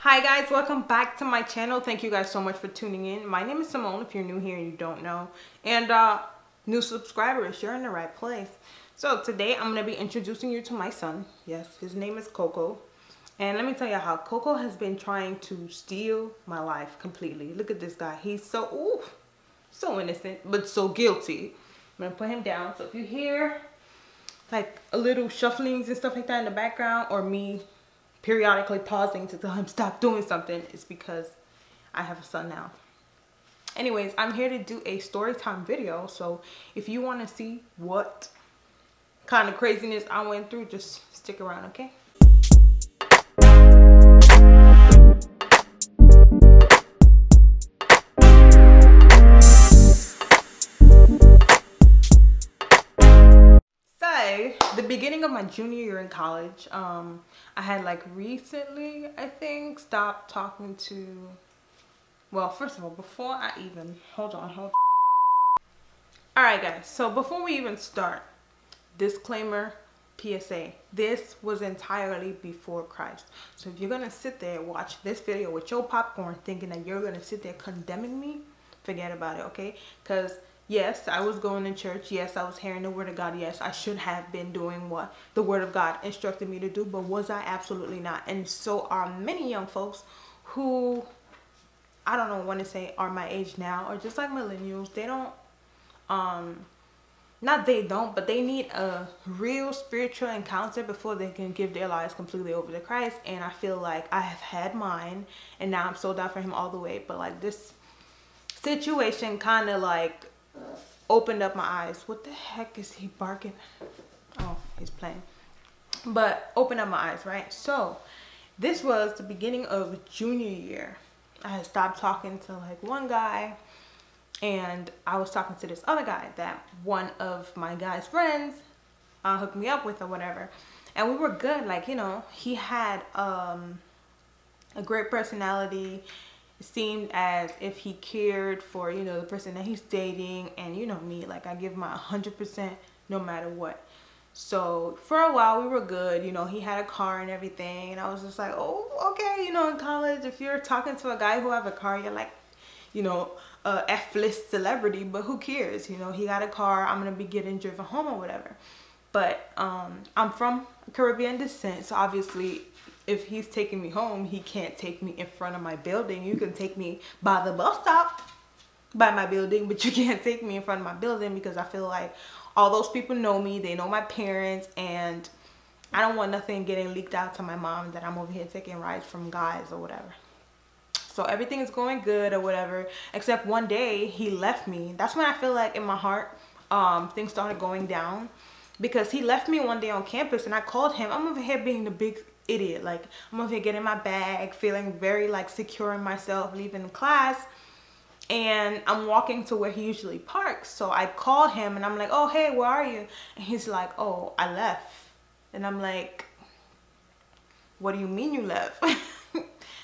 Hi guys, welcome back to my channel. Thank you guys so much for tuning in. My name is Simone if you're new here and you don't know. And new subscribers, you're in the right place. So today I'm going to be introducing you to my son. Yes, his name is Coco. And let me tell you how Coco has been trying to steal my life completely. Look at this guy. He's so innocent, but so guilty. I'm going to put him down. So if you hear like a little shufflings and stuff like that in the background, or me periodically pausing to tell him stop doing something, it's because I have a son now. Anyways, I'm here to do a story time video, so if you want to see what kind of craziness I went through, just stick around, okay? The beginning of my junior year in college, I had like recently, I think, stopped talking to, well, first of all, before I even, hold on. All right guys, so before we even start, disclaimer, PSA, this was entirely before Christ. So if you're gonna sit there and watch this video with your popcorn thinking that you're gonna sit there condemning me, forget about it, okay? Because yes, I was going to church. Yes, I was hearing the word of God. Yes, I should have been doing what the word of God instructed me to do, but was I? Absolutely not. And so are many young folks who, I don't know, want to say are my age now, or just like millennials. They don't, but they need a real spiritual encounter before they can give their lives completely over to Christ. And I feel like I have had mine, and now I'm sold out for him all the way. But like this situation kind of like opened up my eyes. What the heck is he barking? Oh, he's playing. But opened up my eyes, right? So this was the beginning of junior year. I had stopped talking to like one guy, and I was talking to this other guy that one of my guy's friends hooked me up with or whatever, and we were good. Like, you know, he had a great personality. Seemed as if he cared for, you know, the person that he's dating. And you know me, like, I give my 100% no matter what. So for a while we were good. You know, he had a car and everything, and I was just like, oh, okay. You know, in college, if you're talking to a guy who have a car, you're like, you know, F-list celebrity, but who cares? You know, he got a car, I'm gonna be getting driven home or whatever. But I'm from Caribbean descent, so obviously if he's taking me home, he can't take me in front of my building. You can take me by the bus stop by my building, but you can't take me in front of my building, because I feel like all those people know me. They know my parents, and I don't want nothing getting leaked out to my mom that I'm over here taking rides from guys or whatever. So everything is going good or whatever, except one day he left me. That's when I feel like in my heart things started going down, because he left me one day on campus, and I called him. I'm over here being the big idiot. Like, I'm over here getting my bag, feeling very like secure in myself, leaving class, and I'm walking to where he usually parks. So I call him and I'm like, oh, hey, where are you? And he's like, oh, I left. And I'm like, what do you mean you left? And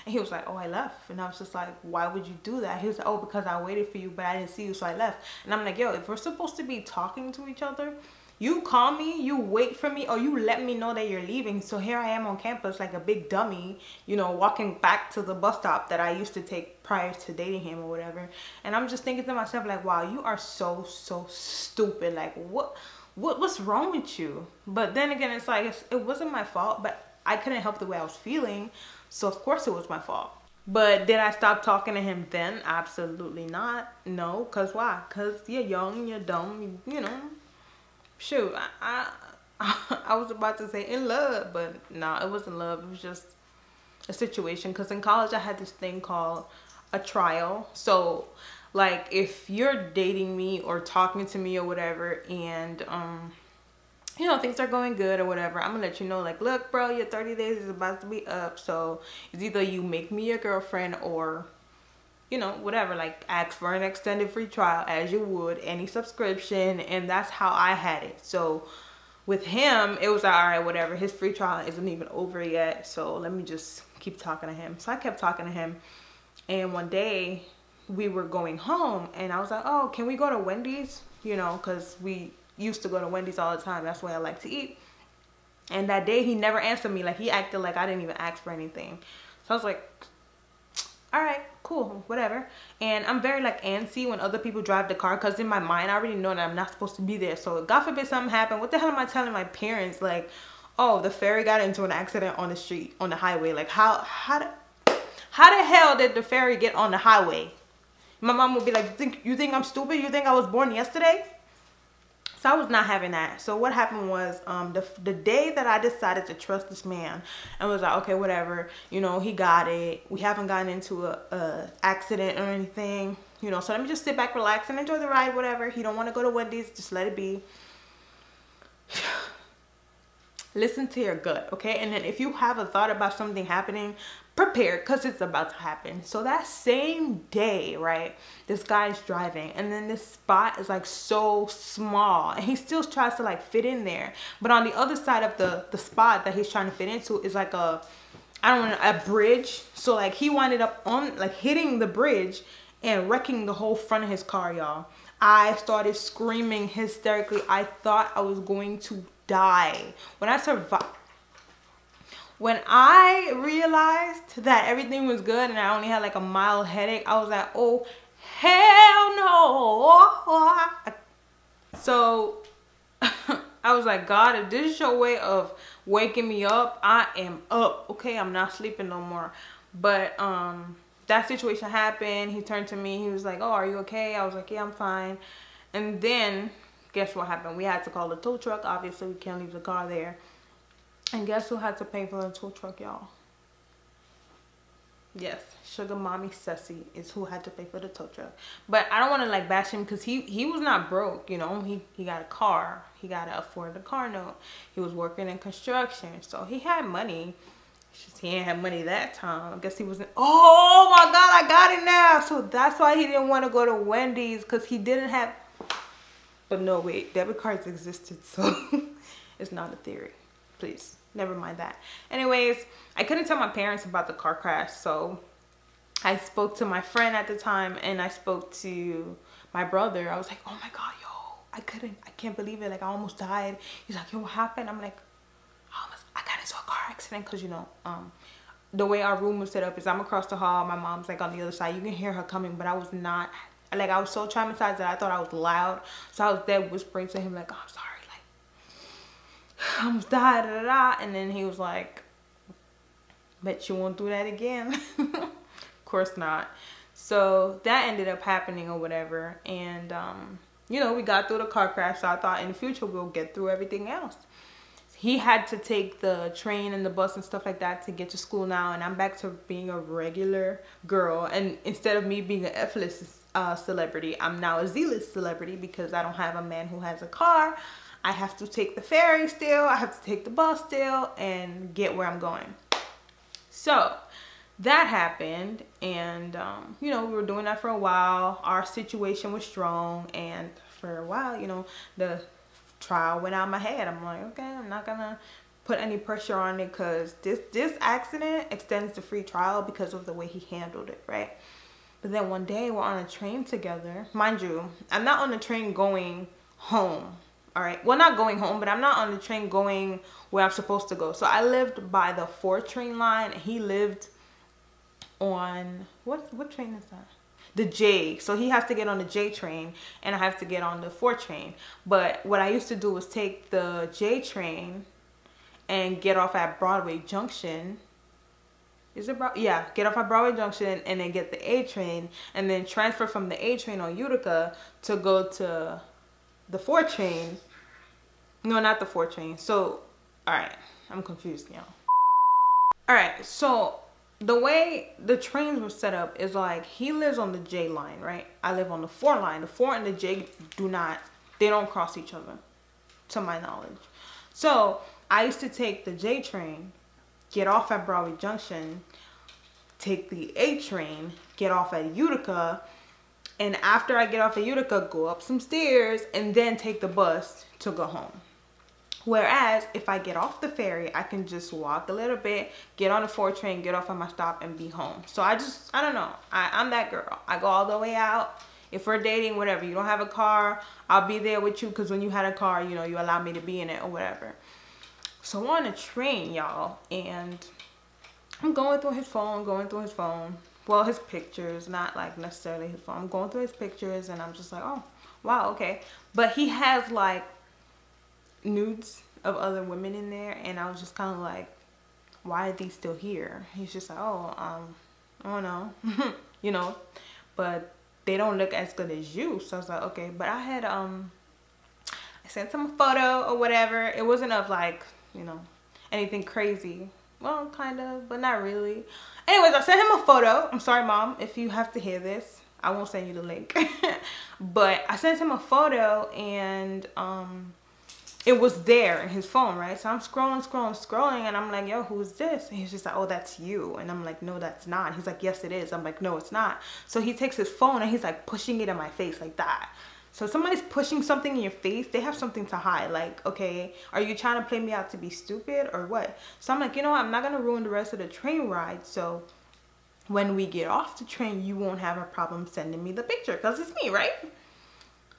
he was like, oh, I left. And I was just like, why would you do that? He was like, oh, because I waited for you, but I didn't see you, so I left. And I'm like, yo, if we're supposed to be talking to each other, you call me, you wait for me, or you let me know that you're leaving. So here I am on campus like a big dummy, you know, walking back to the bus stop that I used to take prior to dating him or whatever. And I'm just thinking to myself, like, wow, you are so stupid. Like, what's wrong with you? But then again, it's like, it wasn't my fault, but I couldn't help the way I was feeling. So of course it was my fault. But did I stop talking to him then? Absolutely not. No. Cause why? Cause you're young, you're dumb, you know. Shoot, I was about to say in love, but no, it wasn't love. It was just a situation. Because in college, I had this thing called a trial. So, like, if you're dating me or talking to me or whatever, and, you know, things are going good or whatever, I'm going to let you know, like, look, bro, your 30 days is about to be up. So, it's either you make me your girlfriend or, you know, whatever, like ask for an extended free trial as you would any subscription. And that's how I had it. So with him, it was like, all right, whatever, his free trial isn't even over yet, so let me just keep talking to him. So I kept talking to him, and one day we were going home, and I was like, oh, can we go to Wendy's? You know, because we used to go to Wendy's all the time. That's where I like to eat. And that day he never answered me. Like, he acted like I didn't even ask for anything. So I was like, all right, cool, whatever. And I'm very like antsy when other people drive the car, because in my mind I already know that I'm not supposed to be there. So God forbid something happened, what the hell am I telling my parents? Like, oh, the ferry got into an accident on the street, on the highway. Like, how the hell did the ferry get on the highway? My mom would be like, you think I'm stupid? You think I was born yesterday? So I was not having that. So what happened was, the day that I decided to trust this man and was like, okay, whatever, you know, he got it. We haven't gotten into a accident or anything, you know, so let me just sit back, relax, and enjoy the ride, whatever. He don't want to go to Wendy's, just let it be. Listen to your gut, okay? And then if you have a thought about something happening, prepare, because it's about to happen. So that same day, right, this guy's driving, and then this spot is like so small, and he still tries to like fit in there, but on the other side of the spot that he's trying to fit into is like a bridge. So like he winded up on like hitting the bridge and wrecking the whole front of his car, y'all. I started screaming hysterically. I thought I was going to die. When I realized that everything was good and I only had like a mild headache, I was like, oh hell no. So I was like, God, if this is your way of waking me up, I am up, okay? I'm not sleeping no more. But that situation happened. He turned to me, he was like, oh, are you okay? I was like, yeah, I'm fine. And then guess what happened? We had to call the tow truck. Obviously we can't leave the car there. And guess who had to pay for the tow truck, y'all? Yes, Sugar Mommy Sussy is who had to pay for the tow truck. But I don't want to like bash him, because he was not broke, you know. He got a car. He got to afford the car note. He was working in construction, so he had money. It's just he didn't have money that time. I guess he wasn't. Oh my God, I got it now. So that's why he didn't want to go to Wendy's, because he didn't have. But no, wait, debit cards existed, so it's not a theory. Please, never mind that. Anyways, I couldn't tell my parents about the car crash, so I spoke to my friend at the time, and I spoke to my brother. I was like, oh my God, yo, I can't believe it. Like, I almost died. He's like, yo, what happened? I'm like, I got into a car accident, because, you know, the way our room was set up is I'm across the hall, my mom's like on the other side. You can hear her coming, but I was not, like, I was so traumatized that I thought I was loud. So I was there whispering to him like, oh, I'm sorry, like, I almost died, da, da, da. And then he was like, bet you won't do that again. Of course not. So that ended up happening or whatever. And you know, we got through the car crash, so I thought in the future we'll get through everything else. He had to take the train and the bus and stuff like that to get to school now, and I'm back to being a regular girl. And instead of me being an F-list celebrity, I'm now a Z-list celebrity, because I don't have a man who has a car. I have to take the ferry still, I have to take the bus still, and get where I'm going. So that happened, and you know, we were doing that for a while. Our situation was strong, and for a while, you know, the trial went out of my head. I'm like, okay, I'm not gonna put any pressure on it, because this accident extends the free trial because of the way he handled it, right? But then one day we're on a train together. Mind you, I'm not on the train going home. All right, well, not going home, but I'm not on the train going where I'm supposed to go. So I lived by the 4 train line, and he lived on what train is that? The J. So he has to get on the J train, and I have to get on the 4 train. But what I used to do was take the J train and get off at Broadway Junction. Is it yeah, get off at Broadway Junction, and then get the A train, and then transfer from the A train on Utica to go to the 4 train. No, not the 4 train. So, all right, I'm confused now. All right, so the way the trains were set up is like, he lives on the J line, right? I live on the 4 line. The 4 and the J they don't cross each other, to my knowledge. So I used to take the J train, get off at Broadway Junction, take the A train, get off at Utica, and after I get off at Utica, go up some stairs, and then take the bus to go home. Whereas if I get off the ferry, I can just walk a little bit, get on the 4 train, get off at my stop, and be home. So I don't know. I'm that girl. I go all the way out. If we're dating, whatever, you don't have a car, I'll be there with you, because when you had a car, you know, you allowed me to be in it or whatever. So we're on a train, y'all, and I'm going through his phone, well, his pictures, not like necessarily his phone. I'm going through his pictures and I'm just like, oh wow, okay. But he has like nudes of other women in there, and I was just kind of like, why are these still here? He's just like, oh, I don't know. You know, but they don't look as good as you. So I was like, okay. But I had I sent him a photo or whatever. It wasn't of like, you know, anything crazy. Well, kind of, but not really. Anyways, I sent him a photo. I'm sorry, Mom, if you have to hear this. I won't send you the link. But I sent him a photo, and it was there in his phone, right? So I'm scrolling, and I'm like, yo, who's this? And he's just like, oh, that's you. And I'm like, no, that's not. He's like, yes, it is. I'm like, no, it's not. So he takes his phone and he's like pushing it in my face like that. So if somebody's pushing something in your face, they have something to hide. Like, okay, are you trying to play me out to be stupid or what? So I'm like, you know what? I'm not going to ruin the rest of the train ride. So when we get off the train, you won't have a problem sending me the picture because it's me, right?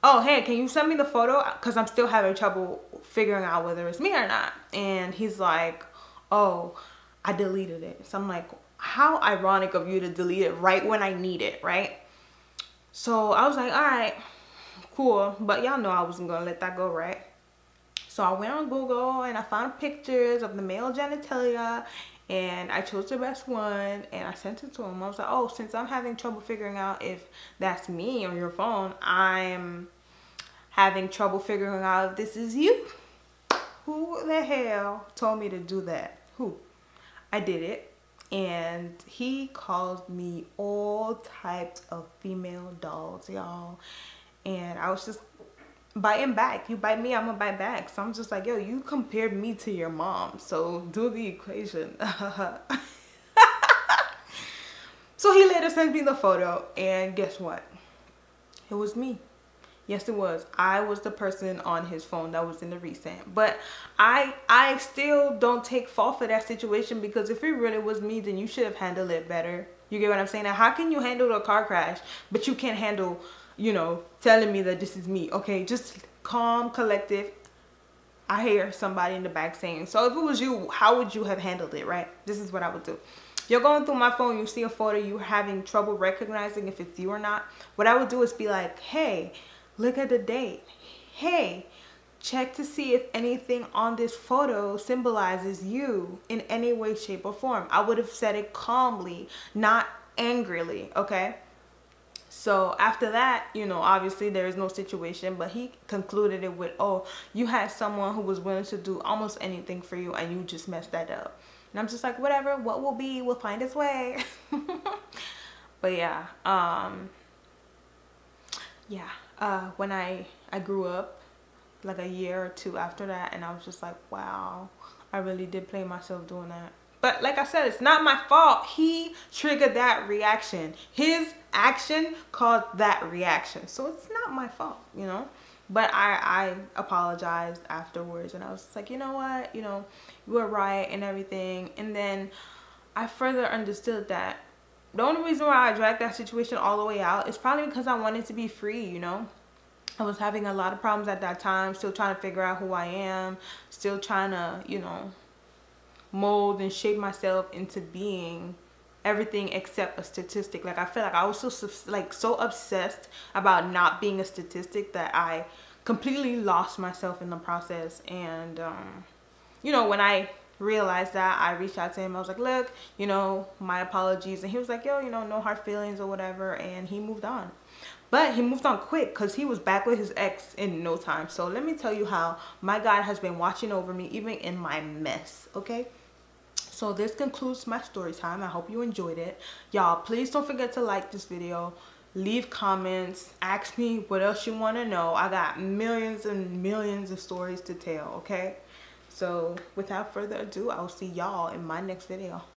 Oh, hey, can you send me the photo? Because I'm still having trouble figuring out whether it's me or not. And he's like, oh, I deleted it. So I'm like, how ironic of you to delete it right when I need it, right? So I was like, all right, cool. But y'all know I wasn't going to let that go, right? So I went on Google and I found pictures of the male genitalia, and I chose the best one and I sent it to him. I was like, oh, since I'm having trouble figuring out if that's me on your phone, I'm having trouble figuring out if this is you. Who the hell told me to do that? Who? I did it. And he called me all types of female dolls, y'all. And I was just biting back. You bite me, I'm gonna bite back. So I'm just like, yo, you compared me to your mom, so do the equation. So he later sent me the photo, and guess what? It was me. Yes, it was. I was the person on his phone that was in the recent. But I still don't take fault for that situation, because if it really was me, then you should have handled it better. You get what I'm saying? Now, how can you handle a car crash, but you can't handle, you know, telling me that this is me? Okay, just calm, collective. I hear somebody in the back saying, so if it was you, how would you have handled it, right? This is what I would do. You're going through my phone, you see a photo, you're having trouble recognizing if it's you or not. What I would do is be like, hey, look at the date. Hey, check to see if anything on this photo symbolizes you in any way, shape, or form. I would have said it calmly, not angrily, okay? So after that, you know, obviously there is no situation, but he concluded it with, oh, you had someone who was willing to do almost anything for you and you just messed that up. And I'm just like, whatever, what will be will find its way. But yeah, when I grew up, like a year or two after that, and I was just like, wow, I really did play myself doing that. But like I said, it's not my fault. He triggered that reaction. His action caused that reaction. So it's not my fault, you know. But I apologized afterwards, and I was just like, you know what, you know, you were right and everything. And then I further understood that the only reason why I dragged that situation all the way out is probably because I wanted to be free, you know. I was having a lot of problems at that time, still trying to figure out who I am, still trying to, you know, mold and shape myself into being everything except a statistic. Like, I feel like I was so obsessed about not being a statistic that I completely lost myself in the process. And you know, when I realized that, I reached out to him. I was like, look, you know, my apologies. And he was like, yo, you know, no hard feelings or whatever. And he moved on. But he moved on quick, because he was back with his ex in no time. So let me tell you how my God has been watching over me even in my mess, okay? So this concludes my story time. I hope you enjoyed it. Y'all, please don't forget to like this video. Leave comments. Ask me what else you want to know. I got millions and millions of stories to tell, okay? So without further ado, I'll see y'all in my next video.